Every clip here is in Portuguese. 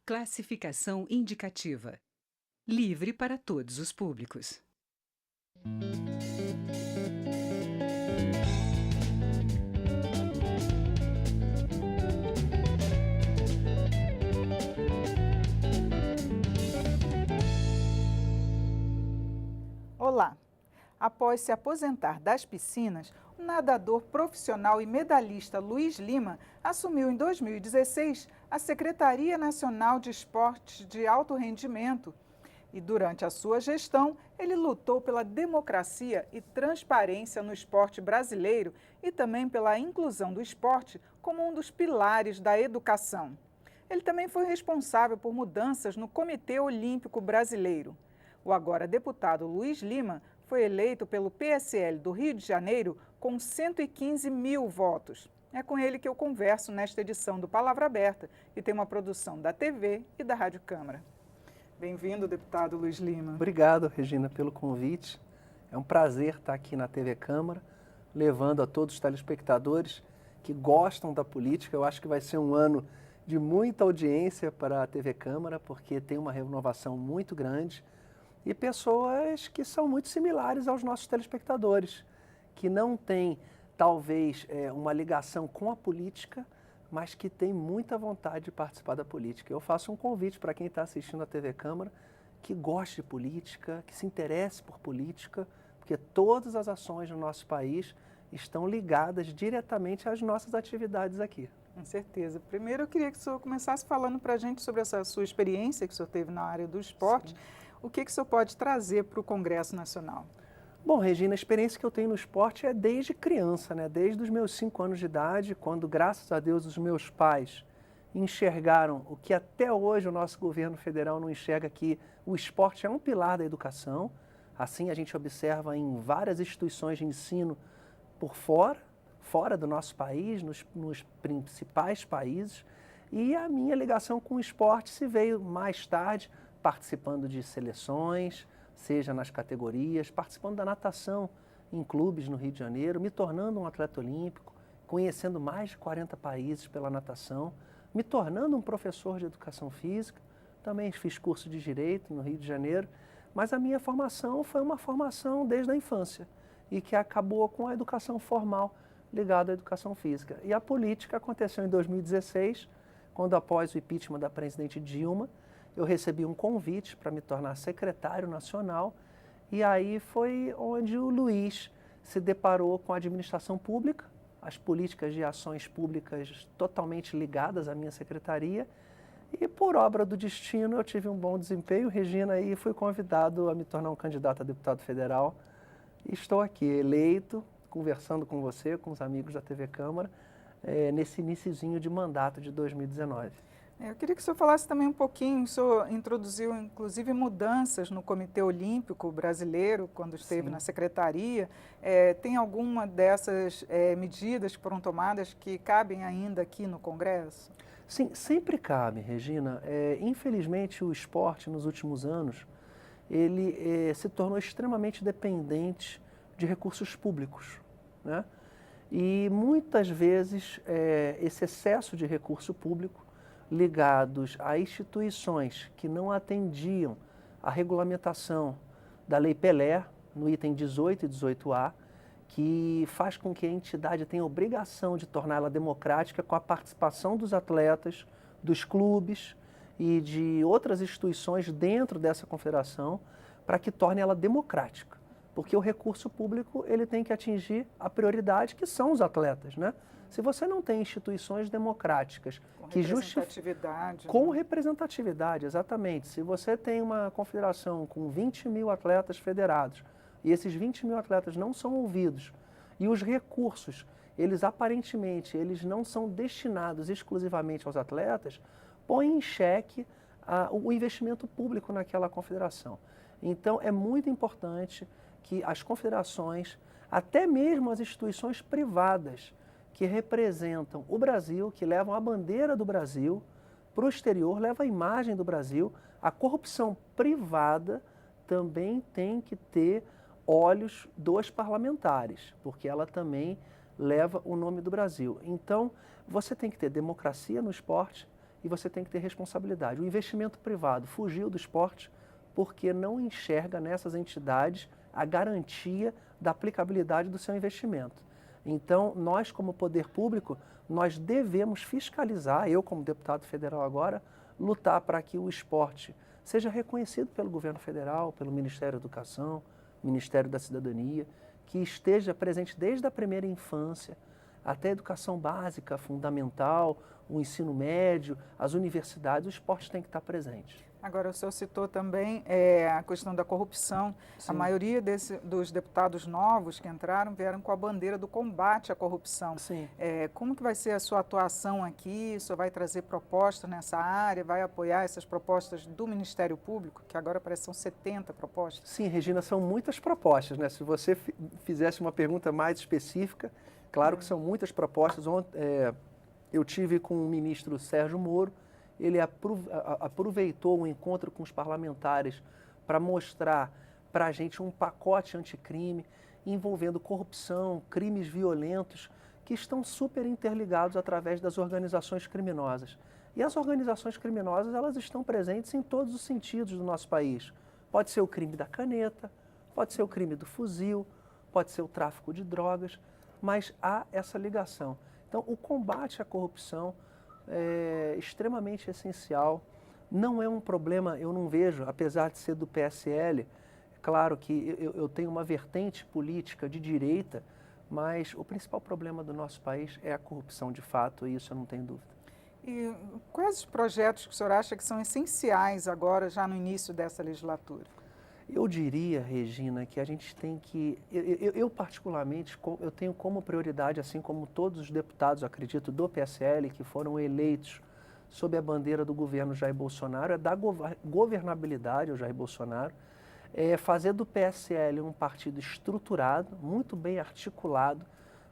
Classificação indicativa. Livre para todos os públicos. Olá! Após se aposentar das piscinas, o nadador profissional e medalhista Luiz Lima assumiu em 2016 a Secretaria Nacional de Esportes de Alto Rendimento. E durante a sua gestão, ele lutou pela democracia e transparência no esporte brasileiro e também pela inclusão do esporte como um dos pilares da educação. Ele também foi responsável por mudanças no Comitê Olímpico Brasileiro. O agora deputado Luiz Lima foi eleito pelo PSL do Rio de Janeiro com 115 mil votos. É com ele que eu converso nesta edição do Palavra Aberta, que tem uma produção da TV e da Rádio Câmara. Bem-vindo, deputado Luiz Lima. Obrigado, Regina, pelo convite. É um prazer estar aqui na TV Câmara, levando a todos os telespectadores que gostam da política. Eu acho que vai ser um ano de muita audiência para a TV Câmara, porque tem uma renovação muito grande e pessoas que são muito similares aos nossos telespectadores, que não têm, talvez, uma ligação com a política, mas que têm muita vontade de participar da política. Eu faço um convite para quem está assistindo a TV Câmara, que goste de política, que se interesse por política, porque todas as ações no nosso país estão ligadas diretamente às nossas atividades aqui. Com certeza. Primeiro, eu queria que o senhor começasse falando para a gente sobre essa sua experiência que o senhor teve na área do esporte. Sim. O que o senhor pode trazer para o Congresso Nacional? Bom, Regina, a experiência que eu tenho no esporte é desde criança, né? Desde os meus 5 anos de idade, quando, graças a Deus, os meus pais enxergaram o que até hoje o nosso governo federal não enxerga, que o esporte é um pilar da educação. Assim a gente observa em várias instituições de ensino por fora do nosso país, nos principais países. E a minha ligação com o esporte se veio mais tarde, participando de seleções, seja nas categorias, participando da natação em clubes no Rio de Janeiro, me tornando um atleta olímpico, conhecendo mais de 40 países pela natação, me tornando um professor de educação física, também fiz curso de Direito no Rio de Janeiro, mas a minha formação foi uma formação desde a infância e que acabou com a educação formal ligada à educação física. E a política aconteceu em 2016, quando após o impeachment da presidente Dilma, eu recebi um convite para me tornar secretário nacional e aí foi onde o Luiz se deparou com a administração pública, as políticas de ações públicas totalmente ligadas à minha secretaria e por obra do destino eu tive um bom desempenho, Regina, e fui convidado a me tornar um candidato a deputado federal. E estou aqui eleito, conversando com você, com os amigos da TV Câmara, nesse iniciozinho de mandato de 2019. Eu queria que o senhor falasse também um pouquinho, o senhor introduziu inclusive mudanças no Comitê Olímpico Brasileiro, quando esteve Sim. na secretaria. Tem alguma dessas medidas que foram tomadas que cabem ainda aqui no Congresso? Sim, sempre cabe, Regina. Infelizmente o esporte nos últimos anos, ele se tornou extremamente dependente de recursos públicos, né? E muitas vezes esse excesso de recurso público ligados a instituições que não atendiam à regulamentação da Lei Pelé, no item 18 e 18A, que faz com que a entidade tenha a obrigação de torná-la democrática com a participação dos atletas, dos clubes e de outras instituições dentro dessa confederação, para que torne ela democrática. Porque o recurso público ele tem que atingir a prioridade, que são os atletas, né? Se você não tem instituições democráticas que representatividade, com representatividade, exatamente. Se você tem uma confederação com 20 mil atletas federados e esses 20 mil atletas não são ouvidos e os recursos, eles aparentemente eles não são destinados exclusivamente aos atletas, põe em xeque o investimento público naquela confederação. Então é muito importante que as confederações, até mesmo as instituições privadas, que representam o Brasil, que levam a bandeira do Brasil para o exterior, levam a imagem do Brasil. A corrupção privada também tem que ter olhos dos parlamentares, porque ela também leva o nome do Brasil. Então, você tem que ter democracia no esporte e você tem que ter responsabilidade. O investimento privado fugiu do esporte porque não enxerga nessas entidades a garantia da aplicabilidade do seu investimento. Então, nós como poder público, nós devemos fiscalizar, eu como deputado federal agora, lutar para que o esporte seja reconhecido pelo governo federal, pelo Ministério da Educação, Ministério da Cidadania, que esteja presente desde a primeira infância até a educação básica, fundamental, o ensino médio, as universidades, o esporte tem que estar presente. Agora, o senhor citou também a questão da corrupção. Sim. A maioria dos deputados novos que entraram vieram com a bandeira do combate à corrupção. Sim. Como que vai ser a sua atuação aqui? O senhor vai trazer propostas nessa área? Vai apoiar essas propostas do Ministério Público, que agora parece que são 70 propostas? Sim, Regina, são muitas propostas, né? Se você fizesse uma pergunta mais específica, claro que são muitas propostas. Eu tive com o ministro Sérgio Moro. Ele aproveitou o encontro com os parlamentares para mostrar para a gente um pacote anticrime envolvendo corrupção, crimes violentos, que estão super interligados através das organizações criminosas. E as organizações criminosas, elas estão presentes em todos os sentidos do nosso país. Pode ser o crime da caneta, pode ser o crime do fuzil, pode ser o tráfico de drogas, mas há essa ligação. Então, o combate à corrupção é extremamente essencial. Não é um problema, eu não vejo, apesar de ser do PSL, claro que eu tenho uma vertente política de direita, mas o principal problema do nosso país é a corrupção de fato, e isso eu não tenho dúvida. E quais os projetos que o senhor acha que são essenciais agora, já no início dessa legislatura? Eu diria, Regina, que a gente tem que... Eu particularmente, eu tenho como prioridade, assim como todos os deputados, acredito, do PSL, que foram eleitos sob a bandeira do governo Jair Bolsonaro, é dar governabilidade ao Jair Bolsonaro, é fazer do PSL um partido estruturado, muito bem articulado,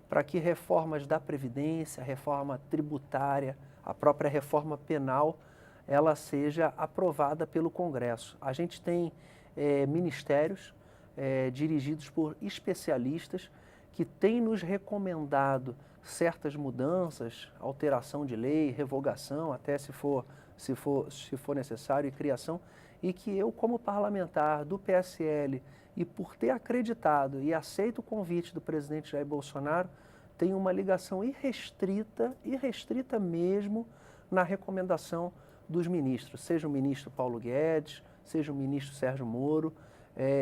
para que reformas da Previdência, reforma tributária, a própria reforma penal, ela seja aprovada pelo Congresso. A gente tem ministérios dirigidos por especialistas que têm nos recomendado certas mudanças, alteração de lei, revogação, até se for necessário, e criação, e que eu, como parlamentar do PSL, e por ter acreditado e aceito o convite do presidente Jair Bolsonaro, tenho uma ligação irrestrita mesmo na recomendação dos ministros, seja o ministro Paulo Guedes, seja o ministro Sérgio Moro.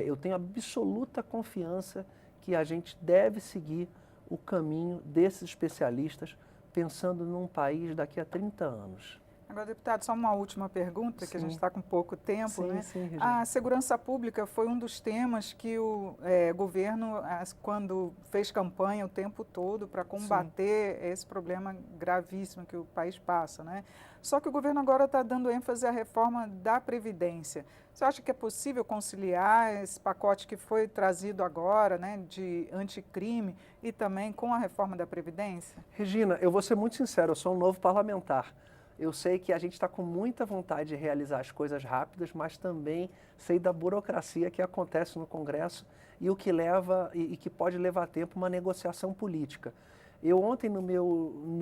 Eu tenho absoluta confiança que a gente deve seguir o caminho desses especialistas, pensando num país daqui a 30 anos. Agora, deputado, só uma última pergunta, que a gente está com pouco tempo, sim, né? Sim, Regina. A segurança pública foi um dos temas que o governo, quando fez campanha o tempo todo para combater esse problema gravíssimo que o país passa, né? Só que o governo agora está dando ênfase à reforma da Previdência. Você acha que é possível conciliar esse pacote que foi trazido agora, né, de anticrime, e também com a reforma da Previdência? Regina, eu vou ser muito sincero, eu sou um novo parlamentar. Eu sei que a gente está com muita vontade de realizar as coisas rápidas, mas também sei da burocracia que acontece no Congresso e o que leva e que pode levar tempo uma negociação política. Eu ontem, no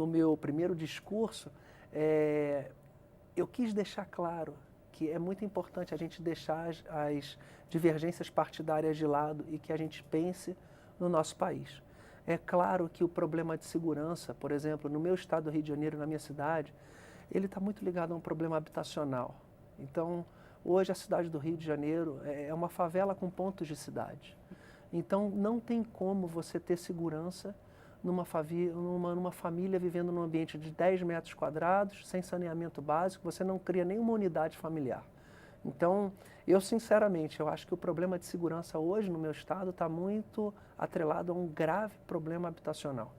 meu primeiro discurso, eu quis deixar claro que é muito importante a gente deixar as divergências partidárias de lado e que a gente pense no nosso país. É claro que o problema de segurança, por exemplo, no meu estado do Rio de Janeiro, na minha cidade, ele está muito ligado a um problema habitacional. Então, hoje a cidade do Rio de Janeiro é uma favela com pontos de cidade. Então, não tem como você ter segurança numa família vivendo num ambiente de 10 metros quadrados, sem saneamento básico, você não cria nenhuma unidade familiar. Então, eu sinceramente, eu acho que o problema de segurança hoje no meu estado está muito atrelado a um grave problema habitacional.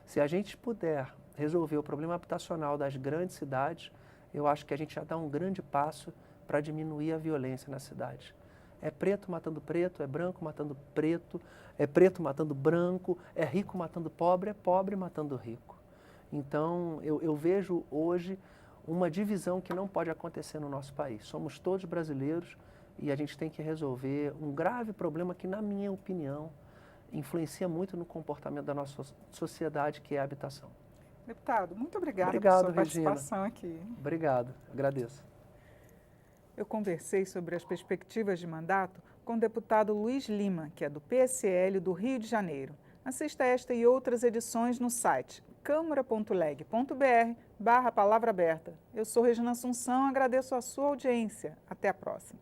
Se a gente puder resolver o problema habitacional das grandes cidades, eu acho que a gente já dá um grande passo para diminuir a violência na cidade. É preto matando preto, é branco matando preto, é preto matando branco, é rico matando pobre, é pobre matando rico. Então, eu vejo hoje uma divisão que não pode acontecer no nosso país. Somos todos brasileiros e a gente tem que resolver um grave problema que, na minha opinião, influencia muito no comportamento da nossa sociedade, que é a habitação. Deputado, muito obrigada Obrigado, por sua Regina. participação aqui. Obrigado, agradeço. Eu conversei sobre as perspectivas de mandato com o deputado Luiz Lima, que é do PSL do Rio de Janeiro. Assista esta e outras edições no site câmara.leg.br/palavra aberta. Eu sou Regina Assunção, agradeço a sua audiência. Até a próxima.